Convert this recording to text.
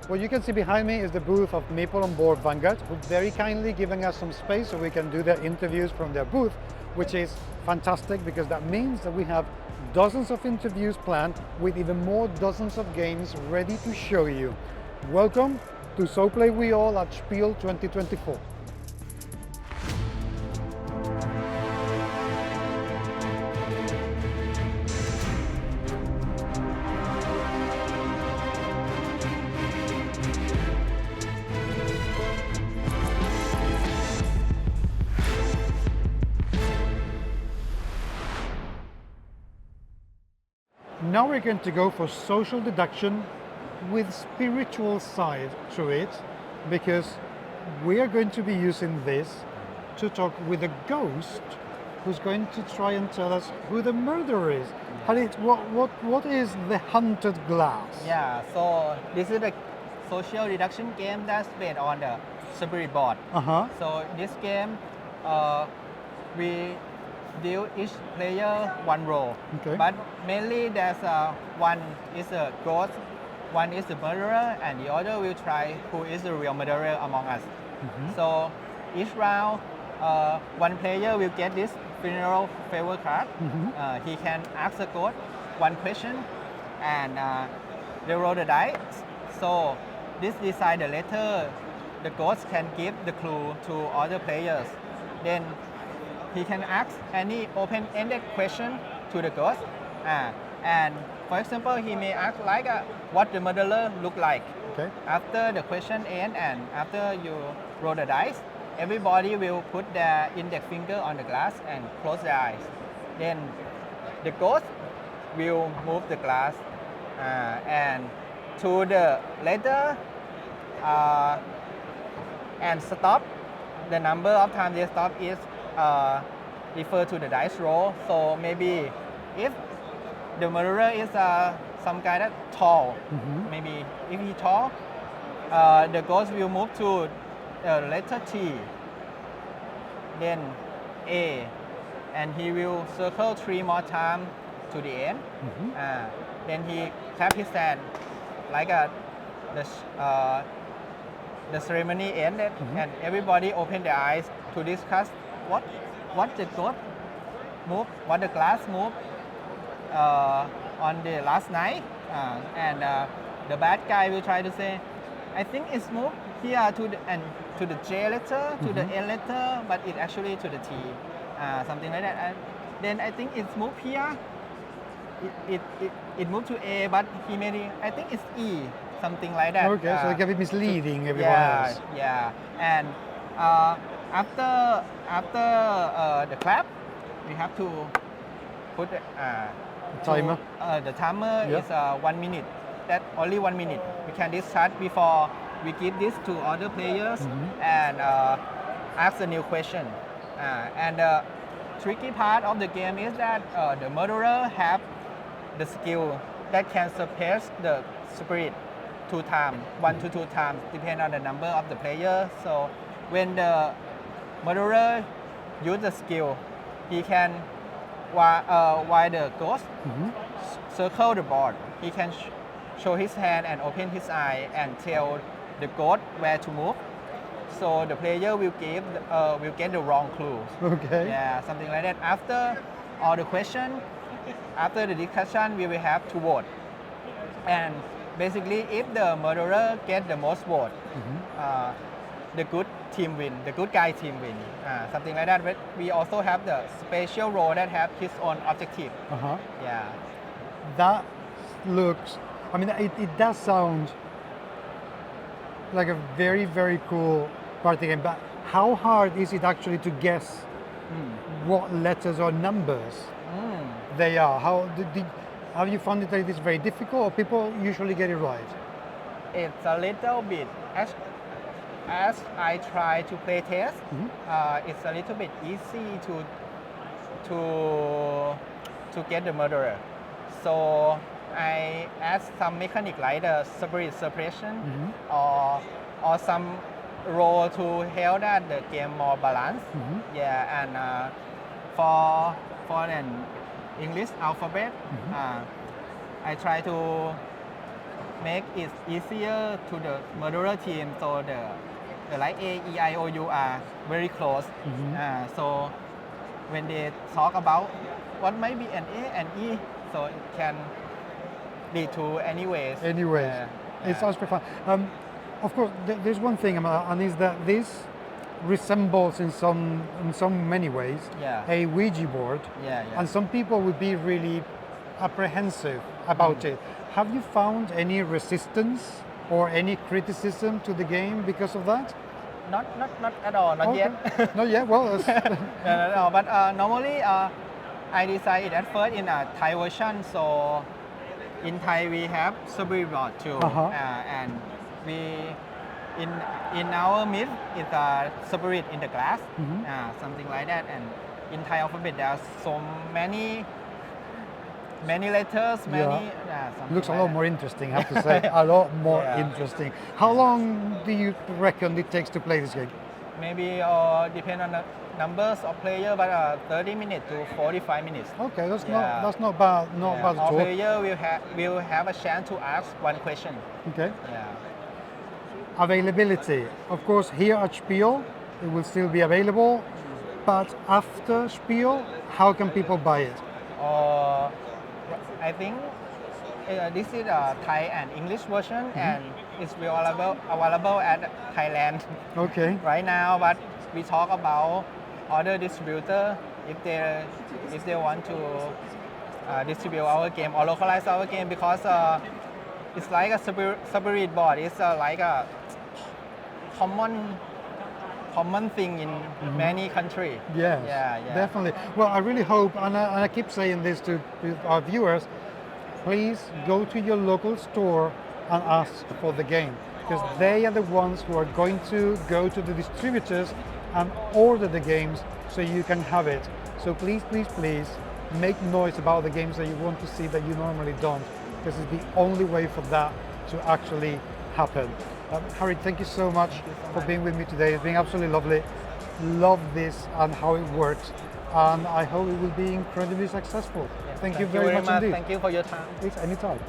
What you can see behind me is the booth of Maple on Board Vanguard, who very kindly giving us some space so we can do their interviews from their booth, which is fantastic because that means that we have dozens of interviews planned with even more dozens of games ready to show you. Welcome to So Play We All at Spiel 2024. Now we're going to go for social deduction with spiritual side to it, because we are going to be using this to talk with a ghost who's going to try and tell us who the murderer is. What is the haunted glass? Yeah, so this is a social deduction game that's based on the spirit board. So this game, we deal each player one role. Okay. But mainly there's one is a ghost, one is the murderer, and the other will try who is the real murderer among us. So each round, one player will get this funeral favor card. He can ask the ghost one question, and they roll the dice. So this decide the letter the ghost can give the clue to other players. Then he can ask any open-ended question to the ghost. And for example, he may ask like what the murderer look like. Okay. After the question ends and after you roll the dice, everybody will put their index finger on the glass and close their eyes. Then the ghost will move the glass and to the letter and stop. The number of times they stop is refer to the dice roll. So maybe if the murderer is some guy that tall, maybe if he tall, the ghost will move to letter T, then A, and he will circle 3 more times to the end. Then he clap his hand like the ceremony ended, and everybody open their eyes to discuss what the ghost move, what the glass move on the last night, and the bad guy will try to say, I think it's moved here to the J letter, to the N letter, but it actually to the T, something like that. And then I think it's moved here. It moved to A, but he made it, I think it's E, something like that. Okay, so it can be misleading everyone else. Yeah, and after the clap, we have to put Timer. The timer is 1 minute. That only 1 minute. We can discuss before we give this to other players and ask a new question. And the tricky part of the game is that the murderer have the skill that can suppress the spirit 2 times, 1 to 2 times, depending on the number of the players. So when the murderer use the skill, he can, while the ghost circle the board, he can show his hand and open his eye and tell the ghost where to move. So the player will get the wrong clue. Okay. Yeah, something like that. After all the question, after the discussion, we will have to vote. And basically, if the murderer get the most vote, the good team win, the good guy team win, something like that. But we also have the special role that have his own objective. Yeah. That looks, I mean, it does sound like a very, very cool party game, but how hard is it actually to guess what letters or numbers they are? Have you found it is very difficult, or people usually get it right? It's a little bit, as I try to play test, it's a little bit easy to get the murderer. So I add some mechanic like the spirit suppression or some role to help that the game more balanced. Yeah, and for an English alphabet, I try to make it easier to the murderer team. So the like A, E, I, O, U are very close. So when they talk about what might be an A and E, so it can lead to anyways. Anyways, it sounds pretty fun. Of course, there's one thing, and is that this resembles in some many ways a Ouija board, and some people would be really apprehensive about it. Have you found any resistance or any criticism to the game because of that? Not at all, not yet. Not yet. Well, no, but normally I designed it at first in a Thai version. So in Thai we have Spiel board too, and we in our myth it's a spirit in the glass, something like that. And in Thai alphabet there are so many letters, looks a lot more interesting, I have to say. A lot more interesting. How long do you reckon it takes to play this game? Maybe depend on the numbers of players, but 30 minutes to 45 minutes. Okay, that's not bad. Not bad at all. All player will have a chance to ask one question. Okay. Availability. Of course, here at Spiel, it will still be available. But after Spiel, how can people buy it? I think this is a Thai and English version, and it's available at Thailand right now. But we talk about other distributor if they want to distribute our game or localize our game, because it's like a spirit board. It's like a common thing in many countries. Yes, definitely. Well, I really hope, and I keep saying this to our viewers, please go to your local store and ask for the game, because they are the ones who are going to go to the distributors and order the games so you can have it. So please, please, please make noise about the games that you want to see that you normally don't, because it's the only way for that to actually happen. Harry, thank you so much for being with me today. It's been absolutely lovely. Love this and how it works, and I hope it will be incredibly successful. Thank you very much indeed. Thank you for your time. It's anytime.